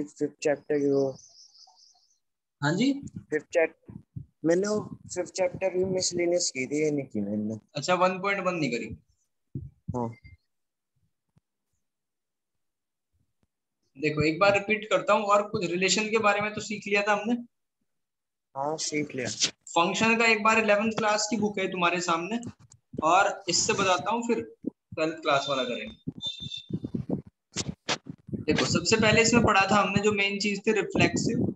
Fifth chapter की वो। हाँ जी, मैंने वो फिफ्थ चैप्टर की मिसलेनियस की थी, ये नहीं की मैंने। अच्छा 1.1 नहीं करी। हाँ देखो एक बार रिपीट करता हूँ, और कुछ रिलेशन के बारे में तो सीख लिया था हमने। हाँ सीख लिया। फंक्शन का एक बार 11th क्लास की बुक है तुम्हारे सामने, और इससे बताता हूँ, फिर 12th क्लास वाला करेंगे। देखो सबसे पहले इसमें पढ़ा था हमने जो मेन चीज थी रिफ्लेक्सिव।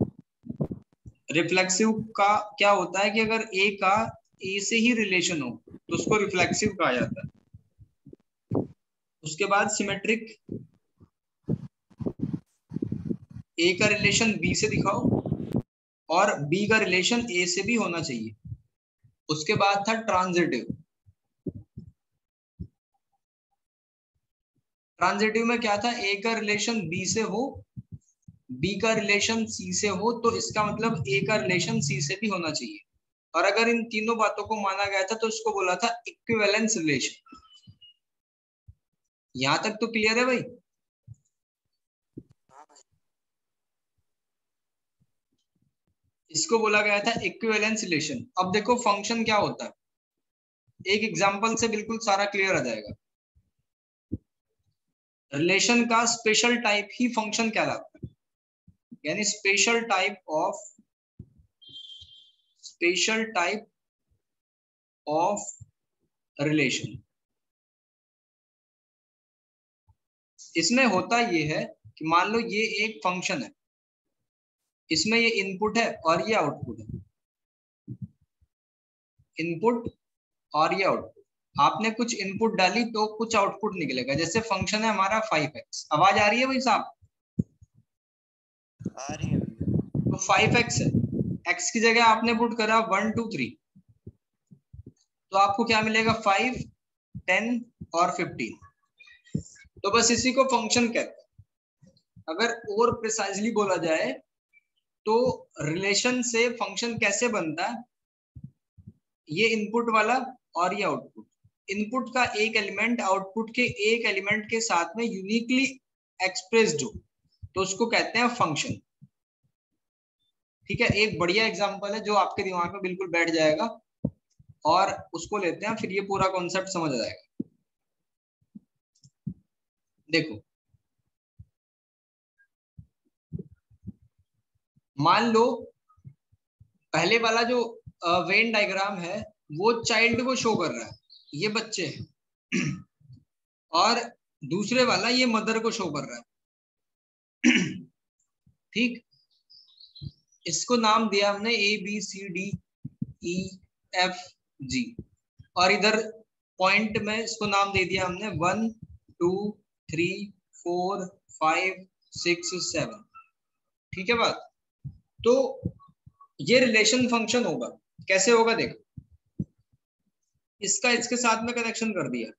रिफ्लेक्सिव का क्या होता है कि अगर ए का ए से ही रिलेशन हो तो उसको रिफ्लेक्सिव कहा जाता है। उसके बाद सिमेट्रिक, ए का रिलेशन बी से दिखाओ और बी का रिलेशन ए से भी होना चाहिए। उसके बाद था ट्रांजिटिव। ट्रांजिटिव में क्या था, ए का रिलेशन बी से हो, बी का रिलेशन सी से हो, तो इसका मतलब ए का रिलेशन सी से भी होना चाहिए। और अगर इन तीनों बातों को माना गया था तो इसको बोला था इक्विवेलेंस रिलेशन। यहां तक तो क्लियर है भाई? इसको बोला गया था इक्विवेलेंस रिलेशन। अब देखो फंक्शन क्या होता है, एक एग्जांपल से बिल्कुल सारा क्लियर आ जाएगा। रिलेशन का स्पेशल टाइप ही फंक्शन कहलाता है, यानी स्पेशल टाइप ऑफ रिलेशन। इसमें होता ये है कि मान लो ये एक फंक्शन है, इसमें ये इनपुट है और ये आउटपुट है। इनपुट और ये आउटपुट, आपने कुछ इनपुट डाली तो कुछ आउटपुट निकलेगा। जैसे फंक्शन है हमारा 5x, आवाज आ रही है भाई साहब? आ रही है भैया। तो 5x है, x की जगह आपने पुट करा 1 2 3, तो आपको क्या मिलेगा, 5 10 और 15। तो बस इसी को फंक्शन कहते हैं। अगर और प्रिसाइजली बोला जाए तो रिलेशन से फंक्शन कैसे बनता है, ये इनपुट वाला और ये आउटपुट, इनपुट का एक एलिमेंट आउटपुट के एक एलिमेंट के साथ में यूनिकली एक्सप्रेस्ड हो तो उसको कहते हैं फंक्शन। ठीक है, एक बढ़िया एग्जांपल है जो आपके दिमाग में बिल्कुल बैठ जाएगा, और उसको लेते हैं, फिर ये पूरा कॉन्सेप्ट समझ आ जाएगा। देखो मान लो पहले वाला जो वेन डायग्राम है वो चाइल्ड को शो कर रहा है, ये बच्चे हैं और दूसरे वाला ये मदर को शो कर रहा है। ठीक, इसको नाम दिया हमने A B C D E F G, और इधर पॉइंट में इसको नाम दे दिया हमने 1 2 3 4 5 6 7। ठीक है बात? तो ये रिलेशन फंक्शन होगा। कैसे होगा देखो, इसका इसके साथ में कनेक्शन कर दिया,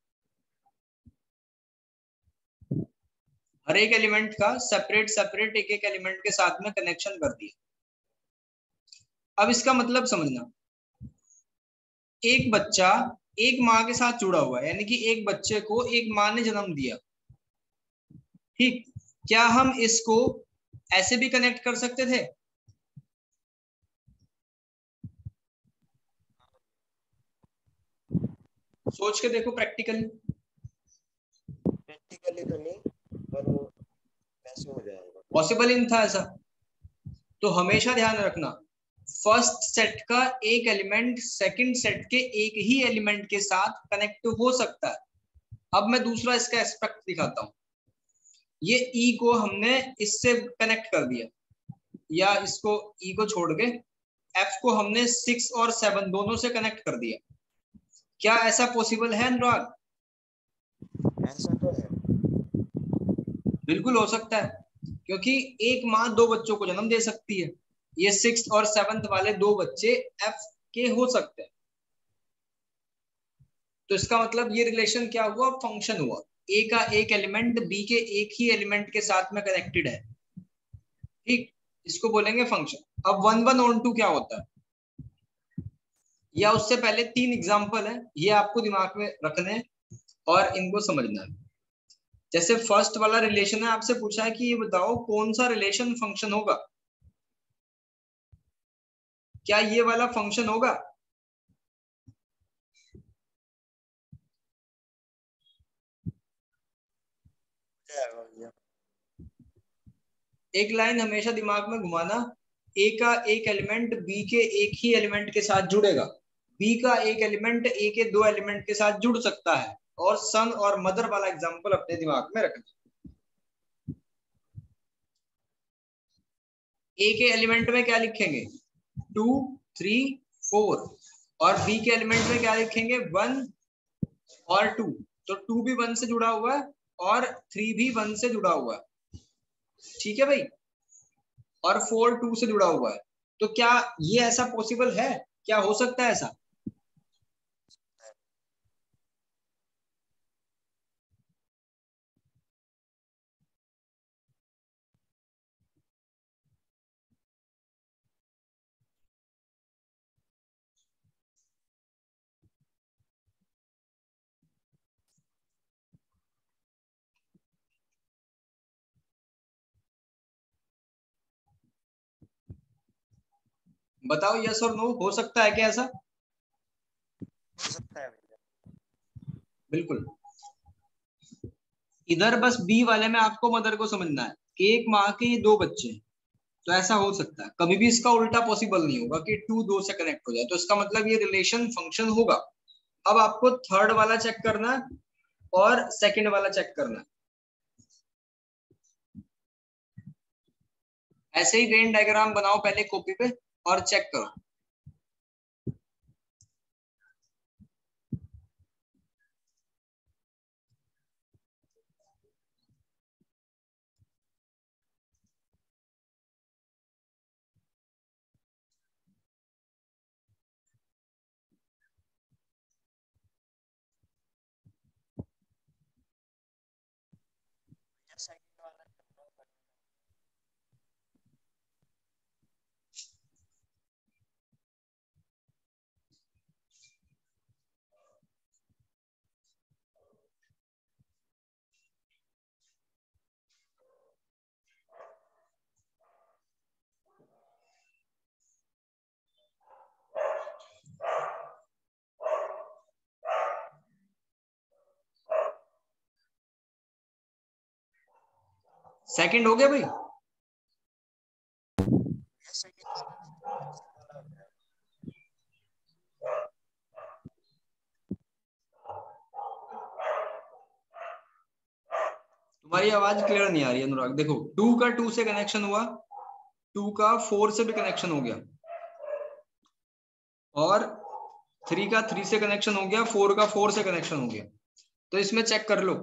हर एक एलिमेंट का सेपरेट सेपरेट एक एक एलिमेंट के साथ में कनेक्शन कर दिया। अब इसका मतलब समझना, एक बच्चा एक माँ के साथ जुड़ा हुआ है, यानी कि एक बच्चे को एक माँ ने जन्म दिया। ठीक, क्या हम इसको ऐसे भी कनेक्ट कर सकते थे? सोच के देखो प्रैक्टिकली। प्रैक्टिकली तो नहीं, पर वो कैसे हो जाएगा। पॉसिबल ही नहीं था ऐसा। तो हमेशा ध्यान रखना, फर्स्ट सेट का एक एलिमेंट सेकंड सेट के एक ही एलिमेंट के साथ कनेक्ट हो सकता है। अब मैं दूसरा इसका एस्पेक्ट दिखाता हूं। ये ई को हमने इससे कनेक्ट कर दिया, या इसको ई को छोड़ के एफ को हमने 6 और 7 दोनों से कनेक्ट कर दिया। क्या ऐसा पॉसिबल है अनुराग? ऐसा तो है। बिल्कुल हो सकता है, क्योंकि एक माँ दो बच्चों को जन्म दे सकती है। ये 6th और 7th वाले दो बच्चे एफ के हो सकते हैं। तो इसका मतलब ये रिलेशन क्या हुआ, फंक्शन हुआ। ए का एक एलिमेंट बी के एक ही एलिमेंट के साथ में कनेक्टेड है। ठीक, इसको बोलेंगे फंक्शन। अब 1 1 ऑन 2 क्या होता है, या उससे पहले 3 एग्जांपल है, ये आपको दिमाग में रखने और इनको समझना है। जैसे फर्स्ट वाला रिलेशन है, आपसे पूछा है कि ये बताओ कौन सा रिलेशन फंक्शन होगा, क्या ये वाला फंक्शन होगा? एक लाइन हमेशा दिमाग में घुमाना, ए का एक एलिमेंट बी के एक ही एलिमेंट के साथ जुड़ेगा, बी का एक एलिमेंट ए के दो एलिमेंट के साथ जुड़ सकता है, और सन और मदर वाला एग्जांपल अपने दिमाग में रखना। ए के एलिमेंट में क्या लिखेंगे? 2, 3, 4, और बी के एलिमेंट में क्या लिखेंगे? 1 और 2। तो 2 भी 1 से जुड़ा हुआ है और 3 भी 1 से जुड़ा हुआ है, ठीक है भाई, और 4 2 से जुड़ा हुआ है। तो क्या ये ऐसा पॉसिबल है? क्या हो सकता है ऐसा? बताओ यस और नो, हो सकता है क्या ऐसा? हो सकता है भैया। बिल्कुल। इधर बस बी वाले में आपको मदर को समझना है कि एक माँ के ये दो बच्चे हैं, तो ऐसा हो सकता है। कभी भी इसका उल्टा पॉसिबल नहीं होगा कि 2 2 से कनेक्ट हो जाए, तो इसका मतलब ये रिलेशन फंक्शन होगा। अब आपको थर्ड वाला चेक करना है और सेकंड वाला चेक करना है। ऐसे ही वेन डायग्राम बनाओ पहले कॉपी पे और चेक करो। सेकंड वाला सेकंड हो गया भाई? सेकंड वाला हो गया। तुम्हारी आवाज क्लियर नहीं आ रही है अनुराग। देखो 2 का 2 से कनेक्शन हुआ, 2 का 4 से भी कनेक्शन हो गया, और 3 का 3 से कनेक्शन हो गया, 4 का 4 से कनेक्शन हो गया। तो इसमें चेक कर लो,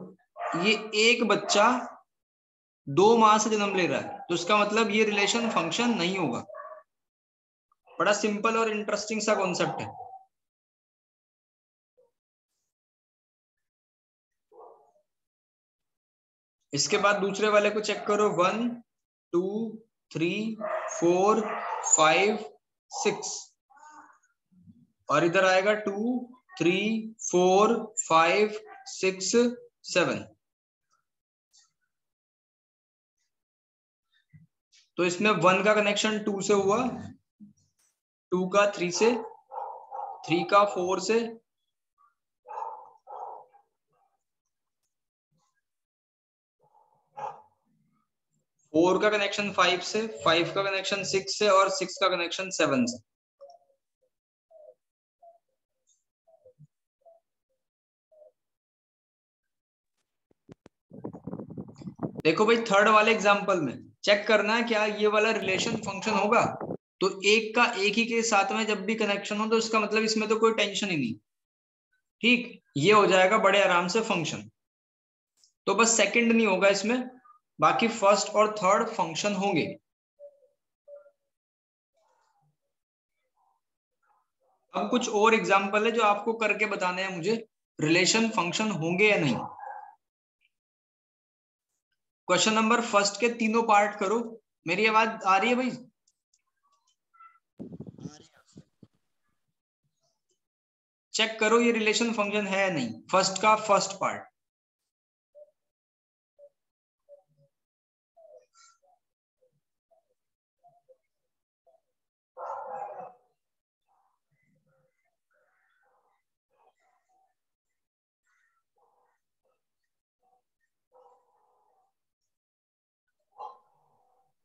ये एक बच्चा 2 माह से जन्म ले रहा है, तो इसका मतलब ये रिलेशन फंक्शन नहीं होगा। बड़ा सिंपल और इंटरेस्टिंग सा कॉन्सेप्ट है। इसके बाद दूसरे वाले को चेक करो, 1 2 3 4 5 6, और इधर आएगा 2 3 4 5 6 7। तो इसमें 1 का कनेक्शन 2 से हुआ, 2 का 3 से, 3 का 4 से, 4 का कनेक्शन 5 से, 5 का कनेक्शन 6 से, और 6 का कनेक्शन 7 से। देखो भाई थर्ड वाले एग्जांपल में चेक करना है क्या ये वाला रिलेशन फंक्शन होगा। तो एक का एक ही के साथ में जब भी कनेक्शन हो तो इसका मतलब इसमें तो कोई टेंशन ही नहीं, ठीक, ये हो जाएगा बड़े आराम से फंक्शन। तो बस सेकंड नहीं होगा इसमें, बाकी फर्स्ट और थर्ड फंक्शन होंगे। अब कुछ और एग्जांपल है जो आपको करके बताने हैं मुझे, रिलेशन फंक्शन होंगे या नहीं। क्वेश्चन नंबर फर्स्ट के तीनों पार्ट करो। मेरी आवाज आ रही है भाई? चेक करो ये रिलेशन फंक्शन है या नहीं, फर्स्ट का फर्स्ट पार्ट।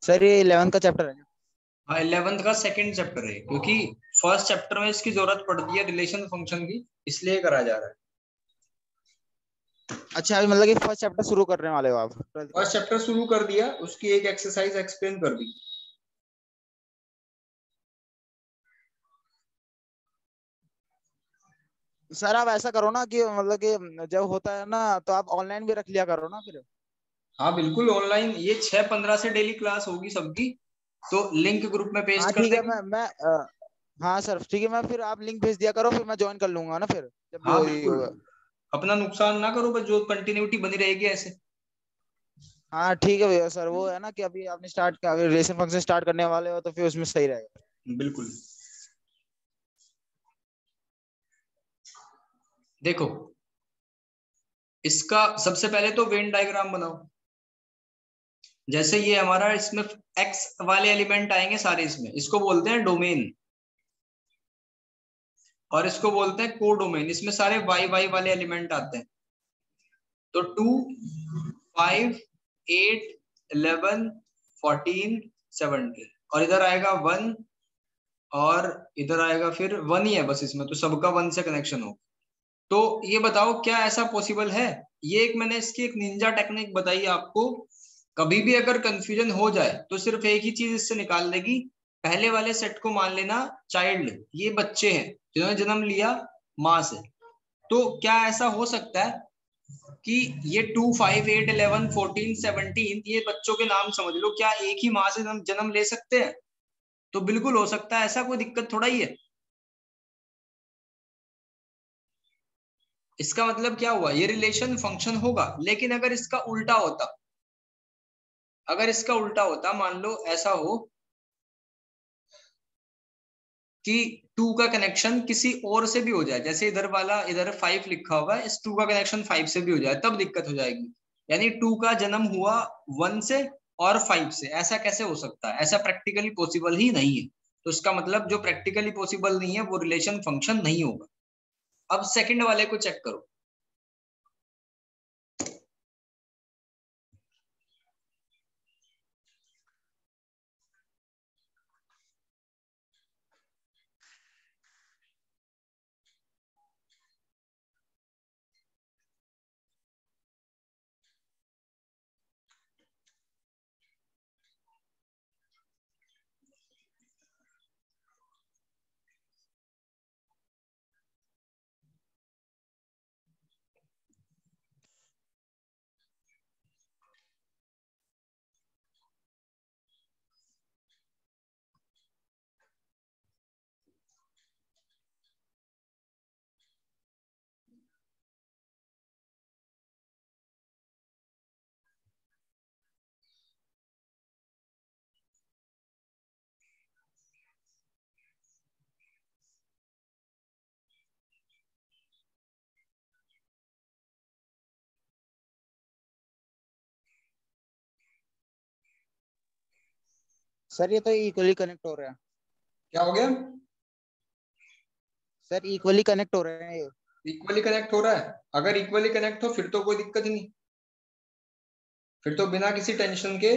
सर ये 11th का चैप्टर है। हाँ 11th का सेकंड चैप्टर है, क्योंकि फर्स्ट चैप्टर में इसकी जरूरत पड़ती है रिलेशन फंक्शन की, इसलिए करा जा रहा है। अच्छा अभी मतलब कि फर्स्ट चैप्टर शुरू करने वाले हो आप? फर्स्ट चैप्टर शुरू कर दिया, उसकी एक एक्सरसाइज एक्सप्लेन कर दी। सर आप ऐसा करो ना कि मतलब कि जब होता है ना तो आप ऑनलाइन भी रख लिया करो ना फिर। हाँ बिल्कुल ऑनलाइन, ये 6-15 से डेली क्लास होगी सबकी, तो लिंक ग्रुप में हाँ पेस्ट कर ठीक है, देंगे। हाँ सर ठीक है, मैं फिर आप लिंक भेज दिया करो, फिर मैं ज्वाइन कर लूंगा ना फिर जब भी हाँ वही बिल्कुल, होगा। अपना नुकसान ना करो, बस जो कंटिन्यूटी बनी रहेगी ऐसे। हाँ ठीक है भैया। सर वो है ना कि अभी आपने स्टार्ट किया, अगर रिलेशन फंक्शन स्टार्ट करने वाले हो तो फिर उसमें सही रहेगा। बिल्कुल। देखो इसका सबसे पहले तो वेन डायग्राम बनाओ। जैसे ये हमारा, इसमें एक्स वाले एलिमेंट आएंगे सारे, इसमें इसको बोलते हैं डोमेन, और इसको बोलते हैं को डोमेन। इसमें सारे वाई वाई वाले एलिमेंट आते हैं। तो 2, 5, 8, 11, 14, 17, और इधर आएगा 1, और इधर आएगा फिर 1 ही है बस इसमें, तो सबका 1 से कनेक्शन हो। तो ये बताओ क्या ऐसा पॉसिबल है? ये एक मैंने इसकी एक निंजा टेक्निक बताई आपको। कभी भी अगर कंफ्यूजन हो जाए तो सिर्फ एक ही चीज इससे निकाल देगी। पहले वाले सेट को मान लेना चाइल्ड, ये बच्चे हैं जिन्होंने जन्म लिया माँ से। तो क्या ऐसा हो सकता है कि ये 2, 5, 8, 11, 14, 17 ये बच्चों के नाम समझ लो, क्या एक ही माँ से जन्म ले सकते हैं? तो बिल्कुल हो सकता है, ऐसा कोई दिक्कत थोड़ा ही है। इसका मतलब क्या हुआ, ये रिलेशन फंक्शन होगा। लेकिन अगर इसका उल्टा होता, मान लो ऐसा हो कि 2 का कनेक्शन किसी और से भी हो जाए, जैसे इधर वाला, इधर 5 लिखा हुआ है, इस 2 का कनेक्शन 5 से भी हो जाए, तब दिक्कत हो जाएगी। यानी 2 का जन्म हुआ 1 से और 5 से, ऐसा कैसे हो सकता है? ऐसा प्रैक्टिकली पॉसिबल ही नहीं है। तो इसका मतलब जो प्रैक्टिकली पॉसिबल नहीं है वो रिलेशन फंक्शन नहीं होगा। अब सेकंड वाले को चेक करो। सर ये तो इक्वली कनेक्ट हो रहे हैं। क्या हो गया? सर इक्वली कनेक्ट हो रहे हैं ये। इक्वली कनेक्ट हो रहा है? अगर इक्वली कनेक्ट हो फिर तो कोई दिक्कत ही नहीं, फिर तो बिना किसी टेंशन के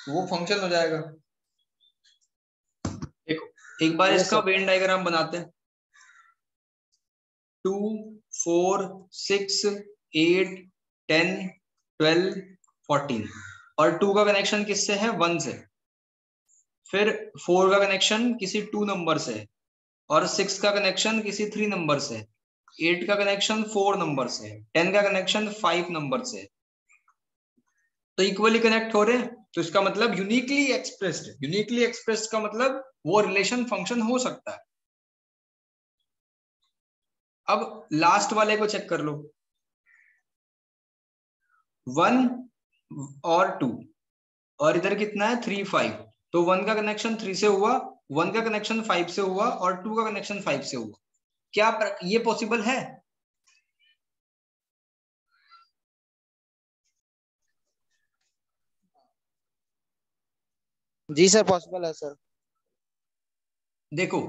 वो फंक्शन हो जाएगा। देखो एक बार ये इसका सर वेन डायग्राम बनाते हैं। 2, 4, 6, 8, 10, 12, 14, और 2 का कनेक्शन किससे है? 1 से। फिर 4 का कनेक्शन किसी 2 नंबर से है, और 6 का कनेक्शन किसी 3 नंबर से है, 8 का कनेक्शन 4 नंबर से है, 10 का कनेक्शन 5 नंबर से है। तो इक्वली कनेक्ट हो रहे हैं, तो इसका मतलब यूनिकली एक्सप्रेस्ड। यूनिकली एक्सप्रेस्ड का मतलब वो रिलेशन फंक्शन हो सकता है। अब लास्ट वाले को चेक कर लो। 1 और 2, और इधर कितना है? 3, 5। तो 1 का कनेक्शन 3 से हुआ, 1 का कनेक्शन 5 से हुआ, और 2 का कनेक्शन 5 से हुआ। क्या ये पॉसिबल है? जी सर पॉसिबल है सर। देखो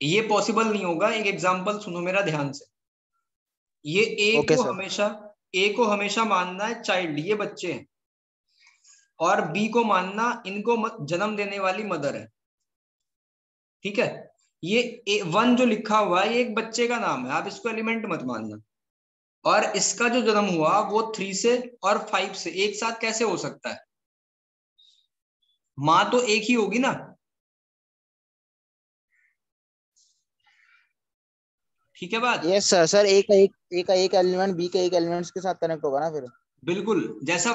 ये पॉसिबल नहीं होगा। एक एग्जांपल सुनो मेरा ध्यान से। ये ओके सर। ए को हमेशा मानना है चाइल्ड, ये बच्चे हैं। और बी को मानना इनको जन्म देने वाली मदर है। ठीक है, ये 1 जो लिखा हुआ है ये एक बच्चे का नाम है, आप इसको एलिमेंट मत मानना। और इसका जो जन्म हुआ वो 3 से और 5 से एक साथ कैसे हो सकता है? माँ तो एक ही होगी ना। ठीक है बात? Yes sir. सर ए का एक एलिमेंट बी के एक एलिमेंट्स के साथ कनेक्ट होगा ना फिर। बिल्कुल, जैसा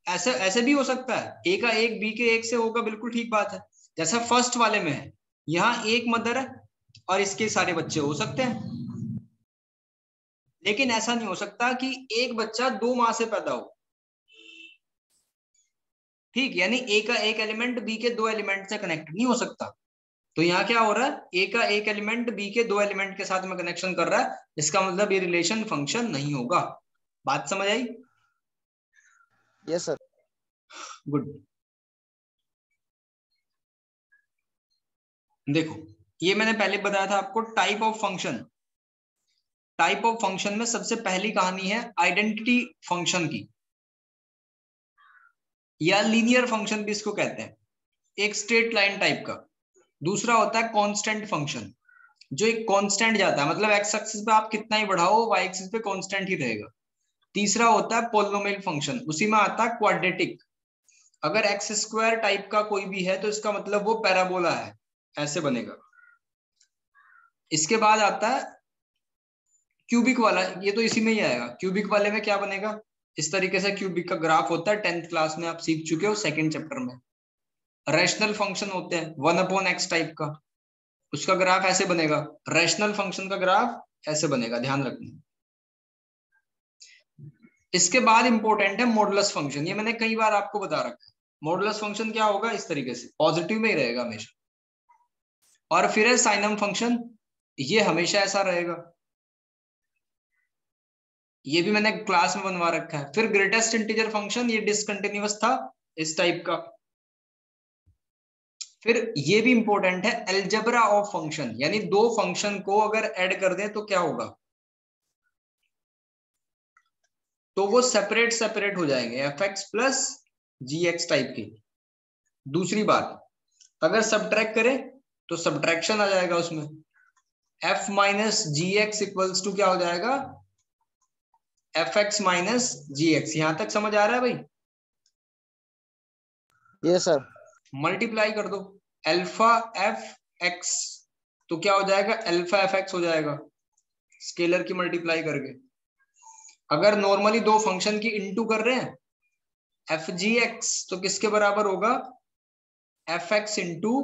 ऐसे ऐसे भी हो सकता है, ए का एक बी के एक से होगा, बिल्कुल ठीक बात है। जैसा फर्स्ट वाले में है, यहाँ एक मदर है और इसके सारे बच्चे हो सकते हैं, लेकिन ऐसा नहीं हो सकता कि एक बच्चा 2 माँ से पैदा हो। ठीक, यानी ए का एक एलिमेंट बी के 2 एलिमेंट से कनेक्ट नहीं हो सकता। तो यहाँ क्या हो रहा है, ए का एक एलिमेंट बी के 2 एलिमेंट के साथ में कनेक्शन कर रहा है, इसका मतलब ये रिलेशन फंक्शन नहीं होगा। बात समझ आई? Yes sir. गुड। देखो, ये मैंने पहले बताया था आपको type of function. Type of function में सबसे पहली कहानी है आइडेंटिटी फंक्शन की, या लीनियर फंक्शन भी इसको कहते हैं, एक स्ट्रेट लाइन टाइप का। दूसरा होता है कांस्टेंट फंक्शन, जो एक कांस्टेंट जाता है, मतलब एक्स एक्सिस पे आप कितना ही बढ़ाओ वाई एक्सिस पे कांस्टेंट ही रहेगा। तीसरा होता है पोलिनोमियल फंक्शन, उसी में आता है क्वाड्रेटिक। अगर एक्स स्क्वायर टाइप का कोई भी है तो इसका मतलब वो पैराबोला है, ऐसे बनेगा। इसके बाद आता है क्यूबिक वाला, ये तो इसी में ही आएगा। क्यूबिक वाले में क्या बनेगा, इस तरीके से क्यूबिक का ग्राफ होता है, 10th क्लास में आप सीख चुके हो, सेकंड चैप्टर में। रैशनल फंक्शन होते हैं 1/x टाइप का, उसका ग्राफ ऐसे बनेगा। रैशनल फंक्शन का ग्राफ ऐसे बनेगा, ध्यान रखना। इसके बाद इंपॉर्टेंट है मॉडुलस फंक्शन, ये मैंने कई बार आपको बता रखा है। मॉडुलस फंक्शन क्या होगा, इस तरीके से पॉजिटिव में ही रहेगा हमेशा। और फिर है साइनम फंक्शन, ये हमेशा ऐसा रहेगा, ये भी मैंने क्लास में बनवा रखा है। फिर ग्रेटेस्ट इंटीजर फंक्शन, ये डिसकंटिन्यूअस था इस टाइप का। फिर ये भी इंपॉर्टेंट है अलजेब्रा ऑफ फंक्शन, यानी दो फंक्शन को अगर ऐड कर दें तो क्या होगा, तो वो सेपरेट सेपरेट हो जाएंगे, एफ एक्स प्लस जी एक्स टाइप की। दूसरी बात, अगर सब्ट्रैक्ट करें तो सब्ट्रैक्शन आ जाएगा उसमें, F minus G X equals to क्या हो जाएगा, F X minus G X. यहां तक समझ आ रहा है भाई? Yes sir. मल्टीप्लाई कर दो अल्फा एफ एक्स, तो क्या हो जाएगा, अल्फा एफ एक्स हो जाएगा, स्केलर की मल्टीप्लाई करके। अगर नॉर्मली दो फंक्शन की इनटू कर रहे हैं एफ जी एक्स, तो किसके बराबर होगा, एफ एक्स इंटू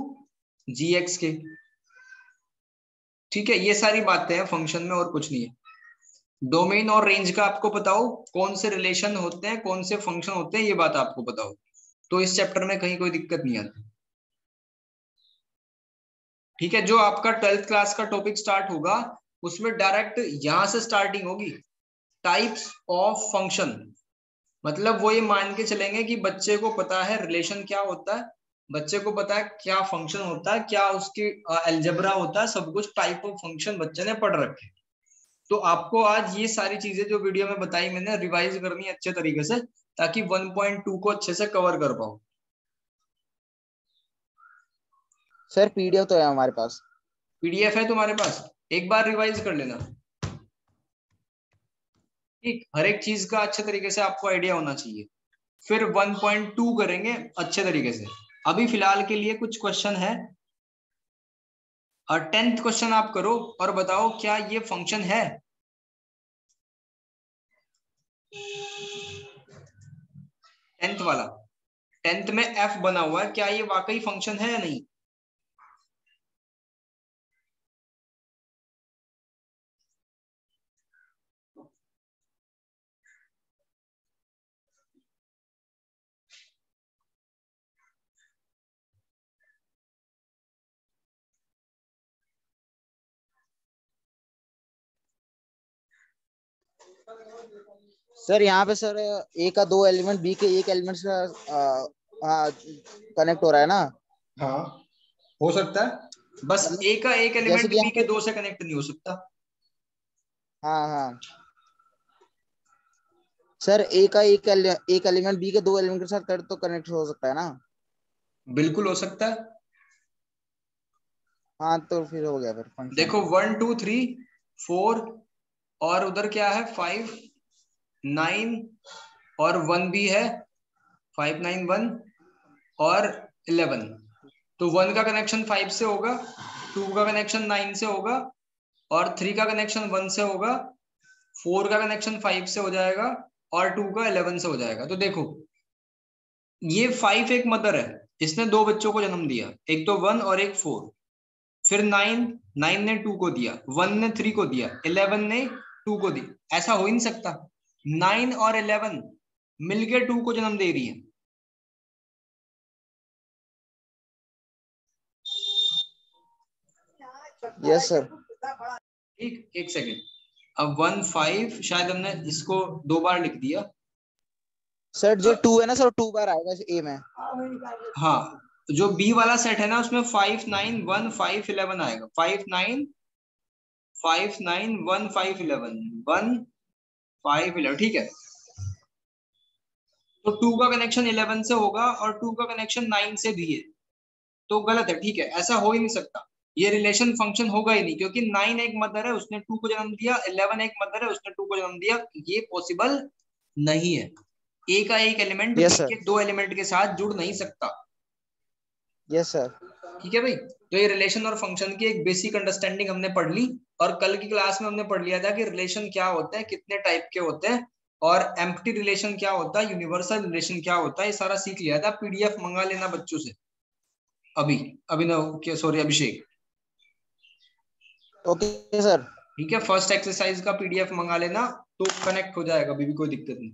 जी एक्स के। ठीक है, ये सारी बातें हैं फंक्शन में और कुछ नहीं है। डोमेन और रेंज का आपको बताओ, कौन से रिलेशन होते हैं, कौन से फंक्शन होते हैं, ये बात आपको बताओ, तो इस चैप्टर में कहीं कोई दिक्कत नहीं आती। ठीक है, जो आपका 12th क्लास का टॉपिक स्टार्ट होगा उसमें डायरेक्ट यहां से स्टार्टिंग होगी, टाइप्स ऑफ फंक्शन। मतलब वो ये मान के चलेंगे कि बच्चे को पता है रिलेशन क्या होता है, बच्चे को पता है क्या फंक्शन होता है, क्या उसकी अलजेब्रा होता है, सब कुछ टाइप ऑफ फंक्शन बच्चे ने पढ़ रखे। तो आपको आज ये सारी चीजें जो वीडियो में बताई मैंने रिवाइज करनी है अच्छे तरीके से, ताकि 1.2 को अच्छे से कवर कर पाओ। सर पीडीएफ तो है हमारे पास। पीडीएफ है तुम्हारे पास, एक बार रिवाइज कर लेना। ठीक, हर एक चीज का अच्छे तरीके से आपको आइडिया होना चाहिए। फिर 1.2 करेंगे अच्छे तरीके से। अभी फिलहाल के लिए कुछ क्वेश्चन है, और 10th क्वेश्चन आप करो और बताओ क्या ये फंक्शन है। 10th वाला, 10th में एफ बना हुआ है, क्या ये वाकई फंक्शन है या नहीं। सर यहाँ पे सर ए का दो एलिमेंट बी के एक एलिमेंट से कनेक्ट हो रहा है ना। हाँ, हो सकता है, बस मतलब ए का एक जैसे एलिमेंट कि बी यहाँ के पे। 2 से कनेक्ट नहीं हो सकता। हाँ हाँ। सर ए का एक एलिमेंट बी के दो एलिमेंट के साथ तो कनेक्ट हो सकता है ना? बिल्कुल हो सकता है। हाँ तो फिर हो गया फिर फंक्शन। देखो 1 2 3 4 और उधर क्या है 5 9 और 1 भी है, 5 9 1 और 11। तो 1 का कनेक्शन 5 से होगा, 2 का कनेक्शन 9 से होगा और 3 का कनेक्शन 1 से होगा, 4 का कनेक्शन 5 से हो जाएगा और 2 का 11 से हो जाएगा। तो देखो ये 5 एक मदर है, इसने दो बच्चों को जन्म दिया, एक तो 1 और एक 4। फिर 9 ने 2 को दिया, 1 ने 3 को दिया, 11 ने 2 को दिया। ऐसा हो ही नहीं सकता, 9 और 11 मिलके 2 को जन्म दे रही है। Yes sir. ठीक, एक सेकेंड। अब 1 5 शायद हमने इसको 2 बार लिख दिया। सर जो 2 है ना सर, 2 बार आएगा ए में। हाँ, जो बी वाला सेट है ना उसमें 5 9 1 5 11 आएगा। 5 9 5 9 1 5 11 1 5 11, ठीक है। तो 2 का कनेक्शन 11 से होगा और 2 का कनेक्शन 9 से भी है, तो गलत है। ठीक है, ऐसा हो ही नहीं सकता, ये रिलेशन फंक्शन होगा ही नहीं, क्योंकि 9 एक मदर है, उसने 2 को जन्म दिया, 11 एक मदर है, उसने 2 को जन्म दिया। ये पॉसिबल नहीं है। ए का एक एलिमेंट यस बी सर। के दो एलिमेंट के साथ जुड़ नहीं सकता। Yes sir. ठीक है भाई, तो ये रिलेशन और फंक्शन की एक बेसिक अंडरस्टैंडिंग हमने पढ़ ली। और कल की क्लास में हमने पढ़ लिया था कि रिलेशन क्या होता है, कितने टाइप के होते हैं, और एम्प्टी रिलेशन क्या होता है, यूनिवर्सल रिलेशन क्या होता है, ये सारा सीख लिया था। पीडीएफ मंगा लेना बच्चों से अभी। Abhinav, sorry Abhishek. Okay sir. ठीक है, फर्स्ट एक्सरसाइज का पीडीएफ मंगा लेना, तो कनेक्ट हो जाएगा, अभी भी कोई दिक्कत नहीं।